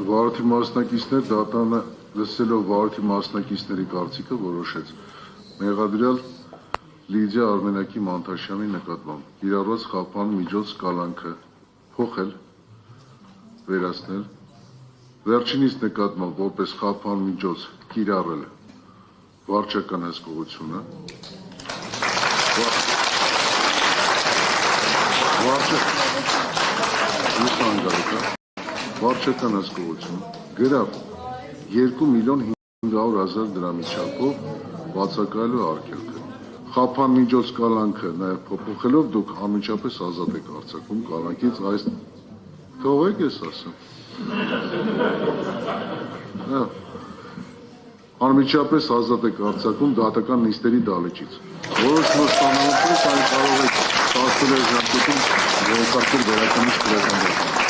Վարորդի մասնակիցներ դատանը լսելով վարորդի մասնակիցների կարծիքը որոշեց մեղադրյալ Լիդիա Արմենակի Մանթաշյանի նկատմամբ կիրառված խափան միջոց կալանքը փոխել, վերացնել, վերջինիս նկատմամբ որպես խափան միջոց կիրառել վարչական հսկողությունը, վարչական հսկողություն գրավ 2.500.000 դրամի չափով բացակայելու արգելքը։ Խափան միջոց կալանքը նաև փոփոխելով դուք անմիջապես ազատ եք արձակվում կալանքից այս թողեք ես ասեմ։ Անմիջապես ազատ եք արձակվում դատական նիստերի դալիճից։ Որոշ ստանալուց այն կարող եք 10 ժամկետում որոշակի վերականգնիչ